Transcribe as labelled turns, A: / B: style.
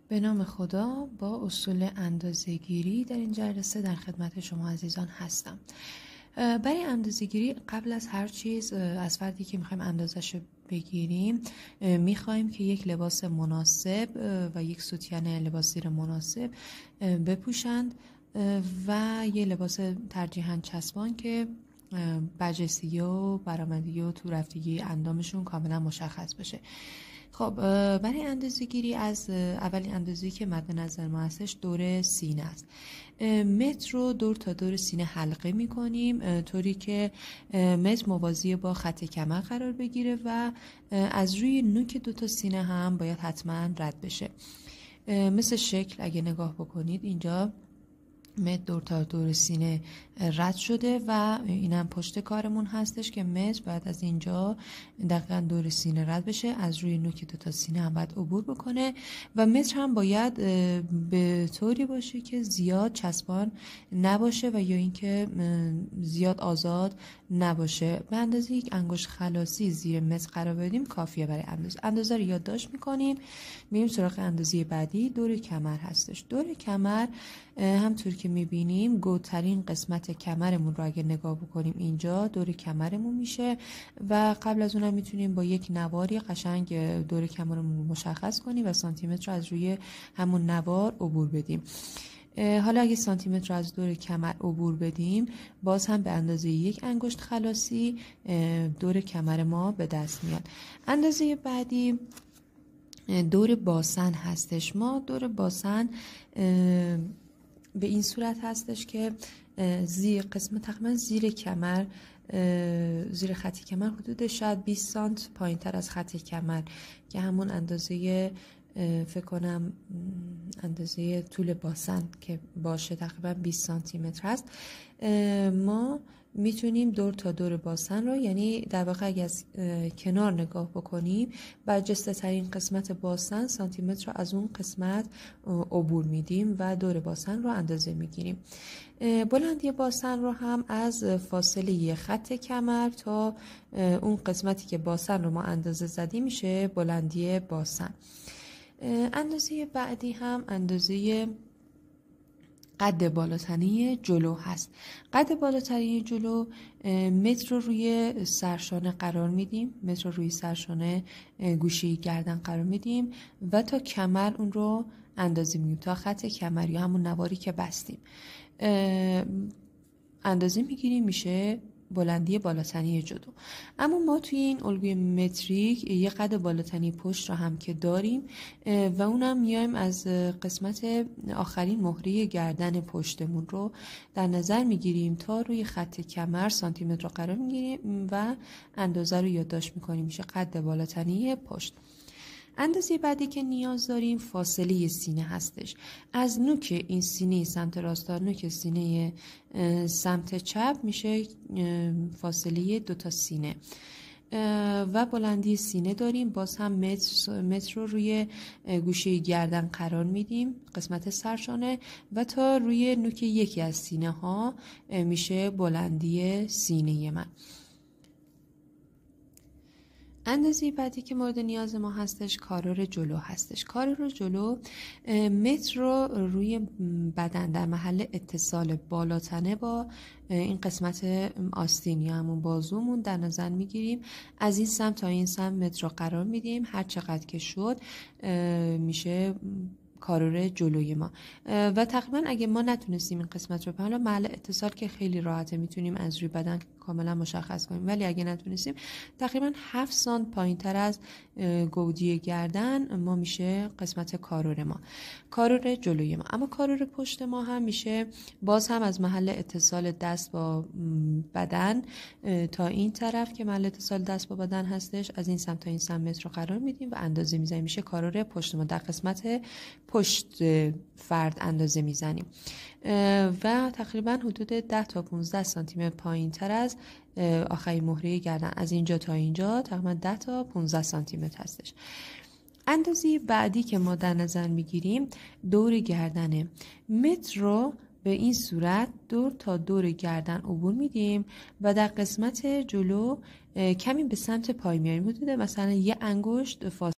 A: به نام خدا، با اصول اندازه‌گیری در این جلسه در خدمت شما عزیزان هستم. برای اندازه‌گیری قبل از هر چیز از فردی که میخوایم اندازش رو بگیریم میخوایم که یک لباس مناسب و یک سوتین لباس زیر مناسب بپوشند و یه لباس ترجیحاً چسبان که برجستگی و برآمدگی و تو رفتگی اندامشون کاملا مشخص باشه. خب برای اندازه‌گیری از اولین اندازه‌ای که مد نظر ما هستش دور سینه است. متر رو دور تا دور سینه حلقه می‌کنیم طوری که متر موازی با خط کمر قرار بگیره و از روی نوک دو تا سینه هم باید حتما رد بشه. مثل شکل اگه نگاه بکنید اینجا متر دور تا دور سینه رد شده و اینم پشت کارمون هستش که متر بعد از اینجا دقیقا دور سینه رد بشه، از روی نوک دو تا سینه هم باید عبور بکنه و متر هم باید به طوری باشه که زیاد چسبان نباشه و یا اینکه زیاد آزاد نباشه. به اندازه یک انگشت خلاصی زیر متر قرار بدیم کافیه برای اندازه رو یادداشت میکنیم. میریم سراغ اندازه بعدی. دور کمر هستش. دور کمر همطور که میبینیم گودترین قسمت کمرمون رو اگه نگاه بکنیم اینجا دور کمرمون میشه و قبل از اونم میتونیم با یک نواری قشنگ دور کمرمون مشخص کنیم و سانتیمتر رو از روی همون نوار عبور بدیم. حالا اگه سانتیمتر رو از دور کمر عبور بدیم باز هم به اندازه یک انگشت خلاصی دور کمر ما به دست میاد. اندازه بعدی دور باسن هستش. ما دور باسن به این صورت هستش که زیر قسمت تقریبا زیر کمر، زیر خط کمر حدود شاید 20 سانت پایین تر از خط کمر که همون اندازه فکر کنم اندازه طول باسن که باشه تقریبا 20 سانتی متر هست. ما میتونیم دور تا دور باسن رو، یعنی در واقع اگه از کنار نگاه بکنیم برجسته ترین قسمت باسن سانتیمتر رو از اون قسمت عبور میدیم و دور باسن رو اندازه میگیریم. بلندی باسن رو هم از فاصله خط کمر تا اون قسمتی که باسن رو ما اندازه زدیم میشه بلندی باسن. اندازه بعدی هم اندازه قد بالاتنی جلو هست. قد بالاتنی جلو متر رو روی سرشانه قرار میدیم، متر رو روی سرشانه گوشه گردن قرار میدیم و تا کمر اون رو اندازه میگیم، تا خط کمر یا همون نواری که بستیم اندازه میگیریم، میشه بلندی بالاتنی جلو. اما ما توی این الگوی متریک یه قد بالاتنی پشت رو هم که داریم و اونم میایم از قسمت آخرین مهره گردن پشتمون رو در نظر میگیریم تا روی خط کمر سانتیمتر رو قرار میگیریم و اندازه رو یادداشت میکنیم، میشه قد بالاتنی پشت. اندازه بعدی که نیاز داریم فاصله سینه هستش. از نوک این سینه سمت راست تا نوک سینه سمت چپ میشه فاصله دو تا سینه و بلندی سینه داریم. باز هم متر رو روی گوشه گردن قرار میدیم، قسمت سرشانه، و تا روی نوک یکی از سینه ها میشه بلندی سینه من. اندازه بعدی که مورد نیاز ما هستش کارور جلو هستش. کارور جلو متر رو روی بدن در محل اتصال بالاتنه با این قسمت آستین یا همون بازومون در نظر میگیریم. از این سمت تا این سمت متر رو قرار میدیم، هر چقدر که شد میشه کارور جلوی ما و تقریبا اگه ما نتونستیم این قسمت رو حالا محل اتصال که خیلی راحته میتونیم از روی بدن کاملا مشخص کنیم، ولی اگه نتونستیم تقریبا 7 سانت پایین تر از گودی گردن ما میشه قسمت کارور ما، کارور جلوی ما. اما کارور پشت ما هم میشه باز هم از محل اتصال دست با بدن تا این طرف که محل اتصال دست با بدن هستش، از این سمت تا این سمت متر رو قرار میدیم و اندازه میزنیم، میشه کارور پشت ما. در قسمت پشت فرد اندازه میزنیم و تقریبا حدود 10 تا 15 سانتی متر پایین تر از آخرین مهره گردن، از اینجا تا اینجا تقریبا 10 تا 15 سانتی متر هستش. اندازه بعدی که ما در نظر میگیریم دور گردنه. متر رو به این صورت دور تا دور گردن عبور میدیم و در قسمت جلو کمی به سمت پای میاریم، حدود مثلا 1 انگشت فاصله